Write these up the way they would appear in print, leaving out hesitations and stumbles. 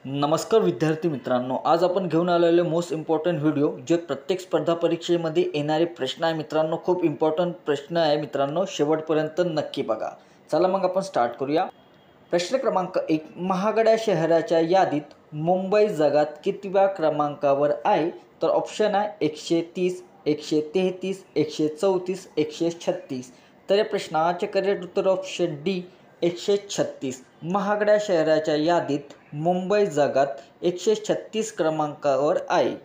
नमस्कार विद्यार्थी मित्रांनो, आज आपण घेऊन आलेले मोस्ट इम्पॉर्टंट व्हिडिओ जे प्रत्येक स्पर्धा परीक्षेमध्ये येणारे प्रश्न आहे मित्रांनो. खूप इम्पॉर्टंट प्रश्न आहे मित्रांनो, शेवटपर्यंत नक्की बघा. चला मग आपण स्टार्ट करूया. प्रश्न क्रमांक 1, महागड्या शहराच्या यादीत मुंबई जगात कितव्या क्रमांकावर आहे? तर ऑप्शन आहे 130, 133, 134, 136. तर या प्रश्नाचे करेक्ट उत्तर ऑप्शन डी 136. महागड्या शहराच्या यादीत मुंबई जगात 136 क्रमांकावर आहे.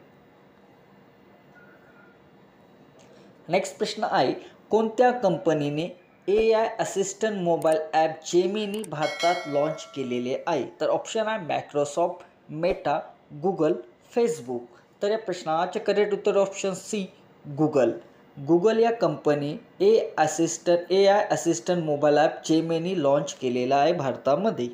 नेक्स्ट प्रश्न आहे, कोणत्या कंपनीने AI assistant mobile app Gemini भारतात लॉन्च केलेले आहे? तर ऑप्शन आहे मायक्रोसॉफ्ट, मेटा, गुगल, फेसबुक. तर या प्रश्नाचे करेक्ट उत्तर ऑप्शन सी गुगल. गुगल या company AI assistant mobile app Gemini launch केलेला आहे भारतामध्ये.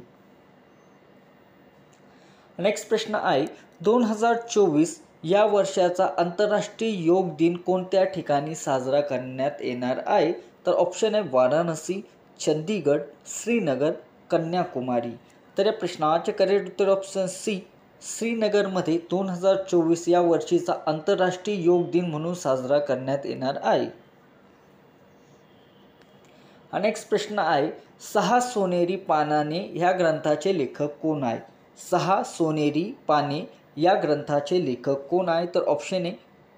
नेक्स्ट प्रश्न आहे, 2024 या वर्षाचा आंतरराष्ट्रीय योग दिन कोणत्या ठिकाणी साजरा करण्यात येणार आहे? तर ऑप्शन आहे वाराणसी, चंदीगड, श्रीनगर, कन्याकुमारी. तर या प्रश्नाचे करेक्ट उत्तर ऑप्शन सी श्रीनगरमध्ये 2024 या वर्षीचा आंतरराष्ट्रीय योग दिन म्हणून साजरा करण्यात येणार आहे. नेक्स्ट प्रश्न आहे, 6 सोनेरी पानाने ह्या ग्रंथाचे लेखक कोण आहे? 6 सोनेरी पाने या ग्रंथाचे लेखक कोण आहे? तर ऑप्शन आहे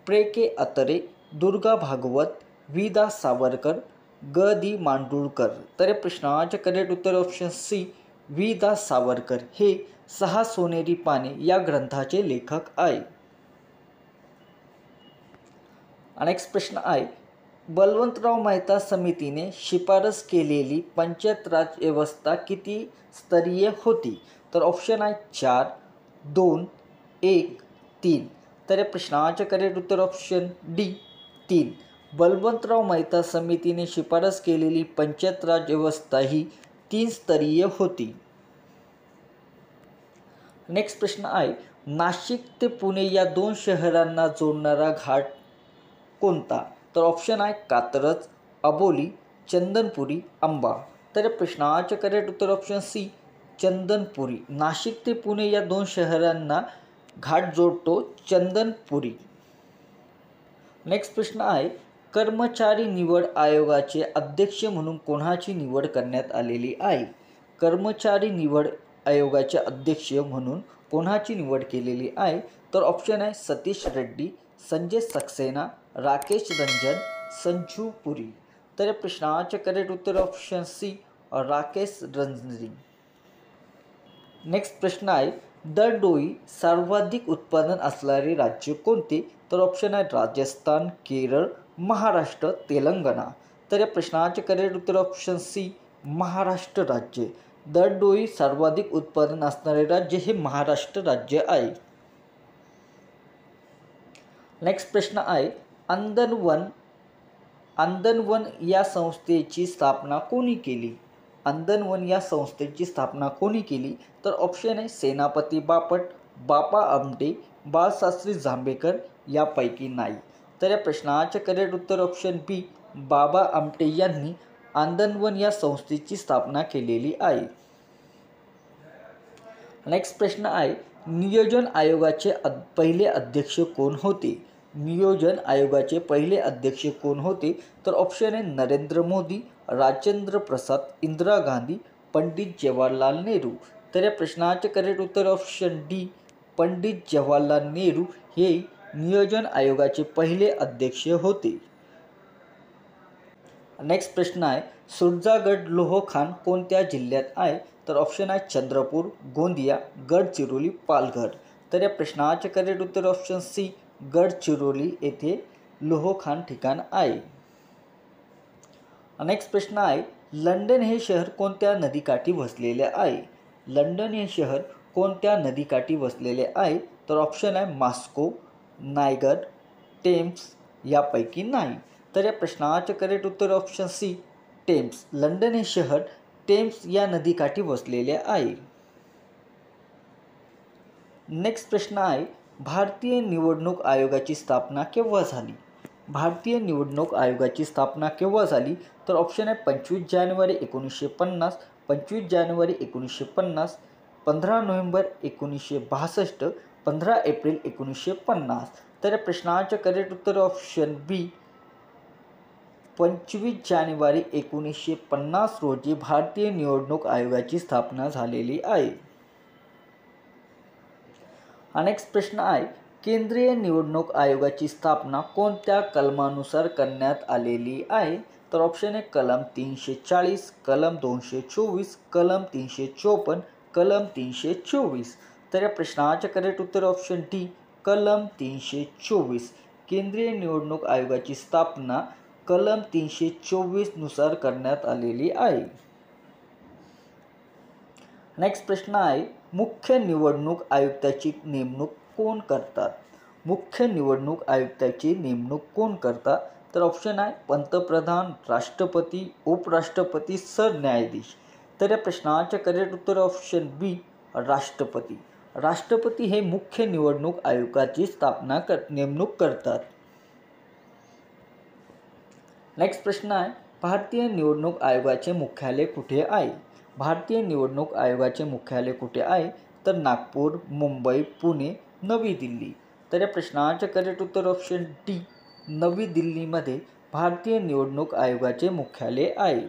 प्रे के अत्रे, दुर्गा भागवत, वि दा सावरकर, ग दी मांडुळकर. तर या प्रश्नाचे करेक्ट उत्तर ऑप्शन सी वि दा सावरकर हे 6 सोनेरी पाने या ग्रंथाचे लेखक आहे. नेक्स्ट प्रश्न आहे, बलवंतराव मेहता समितीने शिफारस केलेली पंचायत राज व्यवस्था किती स्तरीय होती? तर ऑप्शन आहे 4, 2, 1, 3. तर या प्रश्नाचे करेक्ट उत्तर ऑप्शन डी 3. बलवंतराव मेहता समितीने शिफारस केलेली पंचायत राज व्यवस्था ही 3 स्तरीय होती. नेक्स्ट प्रश्न आहे, नाशिक ते पुणे या 2 शहरांना जोडणारा घाट कोणता? तर ऑप्शन आहे कात्रज, अबोली, चंदनपुरी, अंबा. तर या प्रश्नाचे करेक्ट उत्तर ऑप्शन सी चंदनपुरी. नाशिक ते पुणे या 2 शहरांना घाट जोडतो चंदनपुरी. नेक्स्ट प्रश्न आहे, कर्मचारी निवड आयोगाचे अध्यक्ष म्हणून कोणाची निवड करण्यात आलेली आहे? कर्मचारी निवड आयोगाचे अध्यक्ष म्हणून कोणाची निवड केलेली आहे? तर ऑप्शन आहे सतीश रेड्डी, संजय सक्सेना, राकेश रंजन, संजू पुरी. तर या प्रश्नाचे करेक्ट उत्तर option C Rakesh Ranjan. Next प्रश्न आहे, दरडोई सर्वाधिक उत्पादन असणारे राज्य कोणते? तर ऑप्शन आहे राजस्थान, केरळ, महाराष्ट्र, तेलंगणा. तर या प्रश्नाचे करेक्ट उत्तर ऑप्शन सी महाराष्ट्र राज्य. दरडोई सर्वाधिक उत्पादन असणारे राज्य हे महाराष्ट्र राज्य आहे. नेक्स्ट प्रश्न आहे, अंदनवन या संस्थेची स्थापना कोणी केली? अंदनवन या संस्थेची स्थापना कोणी केली? तर ऑप्शन आहे सेनापती बापट, बापा आमटे, बाळशास्त्री जांभेकर यापैकी नाही. तर या प्रश्नाचे करेक्ट उत्तर ऑप्शन बी बाबा आमटे यांनी अंदनवन या संस्थेची स्थापना केलेली आहे. नेक्स्ट प्रश्न आहे, नियोजन आयोगाचे पहिले अध्यक्ष कोण होते? नियोजन आयोगाचे पहिले अध्यक्ष कोण होते? तर ऑप्शन आहे नरेंद्र मोदी, राजेंद्र प्रसाद, इंदिरा गांधी, पंडित जवाहरलाल नेहरू. तर या प्रश्नाचे करेक्ट उत्तर ऑप्शन डी पंडित जवाहरलाल नेहरू हे नियोजन आयोगाचे पहिले अध्यक्ष होते. नेक्स्ट प्रश्न आहे, सुरजागड लोहखान कोणत्या जिल्ह्यात आहे? तर ऑप्शन आहे चंद्रपूर, गोंदिया, गडचिरोली, पालघर. तर या प्रश्नाचे करेक्ट उत्तर ऑप्शन सी गडचिरोली येथे लोहखान ठिकाण आहे. नेक्स्ट प्रश्न आहे, लंडन हे शहर कोणत्या नदीकाठी वसलेले आहे? लंडन हे शहर कोणत्या नदीकाठी वसलेले आहे? तर ऑप्शन आहे मॉस्को, नायगर, टेम्स यापैकी नाही. तर या प्रश्नाचे करेक्ट उत्तर ऑप्शन सी टेम्स. लंडन हे शहर टेम्स या नदीकाठी वसलेले आहे. नेक्स्ट प्रश्न आहे, भारतीय निवडणूक आयोगाची स्थापना केव्हा झाली? भारतीय निवडणूक आयोगाची स्थापना केव्हा झाली? तर ऑप्शन आहे 25 जानेवारी 1950, 25 जानेवारी 1950, 15 नोव्हेंबर 1962, 15 एप्रिल 1950. तर या प्रश्नाचे करेक्ट उत्तर ऑप्शन बी 25 जानेवारी 1950 रोजी भारतीय निवडणूक आयोगाची स्थापना झालेली आहे. हा नेक्स्ट प्रश्न आहे, केंद्रीय निवडणूक आयोगाची स्थापना कोणत्या कलमानुसार करण्यात आलेली आहे? तर ऑप्शन ए कलम 340, कलम 224, कलम 354, कलम 324. तर या प्रश्नाचे करेक्ट उत्तर ऑप्शन डी कलम 324. केंद्रीय निवडणूक आयोगाची स्थापना कलम 324 नुसार करण्यात आलेली आहे. नेक्स्ट प्रश्न आहे, मुख्य निवडणूक आयुक्ताची नेमणूक कोण करतात? मुख्य निवडणूक आयुक्ताची नेमणूक कोण करतात? तर ऑप्शन आहे पंतप्रधान, राष्ट्रपती, उपराष्ट्रपती, सरन्यायाधीश. तर या प्रश्नाचे करेक्ट उत्तर ऑप्शन बी राष्ट्रपती. राष्ट्रपती हे मुख्य निवडणूक आयोगाची नेमणूक करतात. नेक्स्ट प्रश्न आहे, भारतीय निवडणूक आयोगाचे मुख्यालय कुठे आहे? भारतीय निवडणूक आयोगाचे मुख्यालय कुठे आहे? तर नागपूर, मुंबई, पुणे, नवी दिल्ली. तर या प्रश्नाचे करेक्ट उत्तर ऑप्शन डी नवी दिल्लीमध्ये भारतीय निवडणूक आयोगाचे मुख्यालय आहे.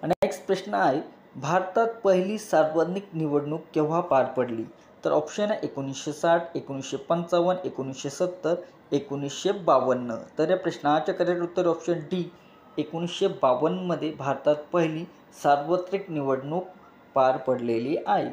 नेक्स्ट प्रश्न आहे, भारतात पहिली सार्वत्रिक निवडणूक केव्हा पार पडली? तर ऑप्शन आहे 1960, 1955, 1970, 1952. तर या प्रश्नाचे करेक्ट उत्तर ऑप्शन डी 1952 मध्ये भारतात पहिली सार्वत्रिक निवडणूक पार पडलेली आहे.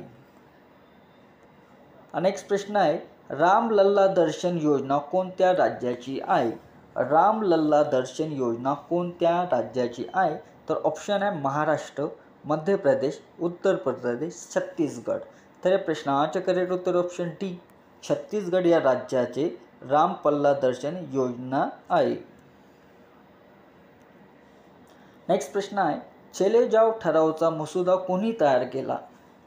नेक्स्ट प्रश्न आहे, रामलल्ला दर्शन योजना कोणत्या राज्याची आहे? रामलल्ला दर्शन योजना कोणत्या राज्याची आहे? तर ऑप्शन आहे महाराष्ट्र, मध्य प्रदेश, उत्तर प्रदेश, छत्तीसगड. तर या प्रश्नाचे करेक्ट उत्तर ऑप्शन डी छत्तीसगड या राज्याचे रामलल्ला दर्शन योजना आहे. नेक्स्ट प्रश्न आहे, चले जाव ठरावचा मसुदा कोणी तयार केला?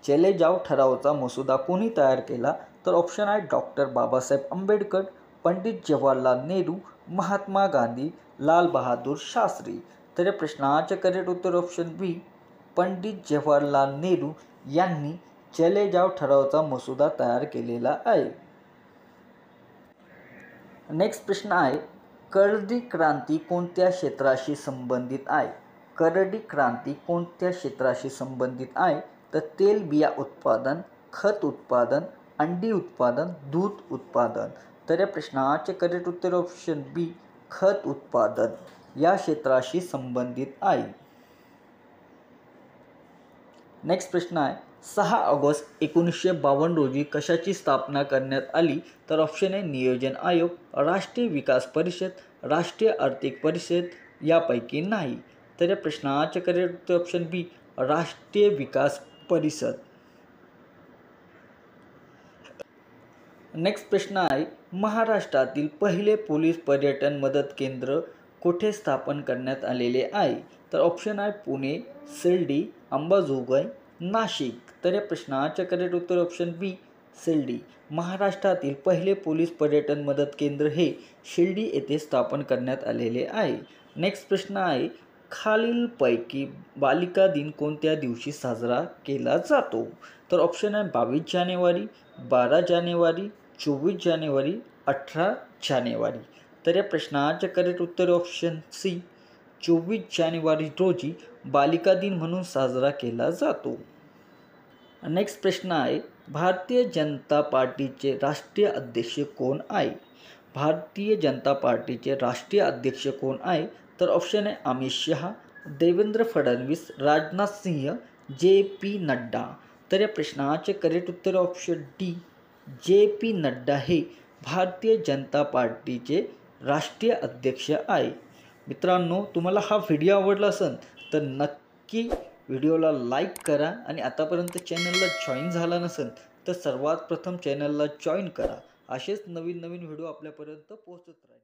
चले जाव ठरावचा मसुदा कोणी तयार केला? तर ऑप्शन आहे डॉक्टर बाबासाहेब आंबेडकर, पंडित जवाहरलाल नेहरू, महात्मा गांधी, लाल बहादूर शास्त्री. तर या प्रश्नाचे करेक्ट उत्तर ऑप्शन बी पंडित जवाहरलाल नेहरू यांनी चले जाव ठरावचा मसुदा तयार केलेला आहे. नेक्स्ट प्रश्न आहे, करडी क्रांती कोणत्या क्षेत्राशी संबंधित आहे? करडी क्रांती कोणत्या क्षेत्राशी संबंधित आहे? तर तेलबिया उत्पादन, खत उत्पादन, अंडी उत्पादन, दूध उत्पादन. तर या प्रश्नाचे करेक्ट उत्तर ऑप्शन बी खत उत्पादन या क्षेत्राशी संबंधित आहे. नेक्स्ट प्रश्न आहे, 6 ऑगस्ट 1952 रोजी कशाची स्थापना करण्यात आली? तर ऑप्शन आहे नियोजन आयोग, राष्ट्रीय विकास परिषद, राष्ट्रीय आर्थिक परिषद, यापैकी नाही. तर या प्रश्नाचे करेक्ट उत्तर ऑप्शन बी राष्ट्रीय विकास परिषद. नेक्स्ट प्रश्न आहे, महाराष्ट्रातील पहिले पोलीस पर्यटन मदत केंद्र कुठे स्थापन करण्यात आलेले आहे? तर ऑप्शन आहे पुणे, शिर्डी, अंबाजोगाई, नाशिक. तर या प्रश्नाचे करेक्ट उत्तर ऑप्शन बी शिर्डी. महाराष्ट्रातील पहिले पोलीस पर्यटन मदत केंद्र हे शिर्डी येथे स्थापन करण्यात आलेले आहे. नेक्स्ट प्रश्न आहे, खालीलपैकी बालिका दिन कोणत्या दिवशी साजरा केला जातो? तर ऑप्शन आहे 22 जानेवारी, 12 जानेवारी, 24 जानेवारी, 18 जानेवारी. तर या प्रश्नाचे करेक्ट उत्तर ऑप्शन सी 24 जानेवारी रोजी बालिका दिन म्हणून साजरा केला जातो. नेक्स्ट प्रश्न आहे, भारतीय जनता पार्टीचे राष्ट्रीय अध्यक्ष कोण आहे? भारतीय जनता पार्टीचे राष्ट्रीय अध्यक्ष कोण आहे? तर ऑप्शन आहे अमित शहा, देवेंद्र फडणवीस, राजनाथ सिंह, जे.पी. नड्डा. तर या प्रश्नाचे करेक्ट उत्तर ऑप्शन डी जे.पी. नड्डा हे भारतीय जनता पार्टीचे राष्ट्रीय अध्यक्ष आहे. मित्रांनो, तुम्हाला हा व्हिडिओ आवडला असेल तर नक्की व्हिडिओला लाईक करा आणि आतापर्यंत चॅनलला जॉईन झाला नसेल तर सर्वात प्रथम चॅनलला जॉईन करा. असेच नवीन नवीन व्हिडिओ आपल्यापर्यंत पोहोचत राहील.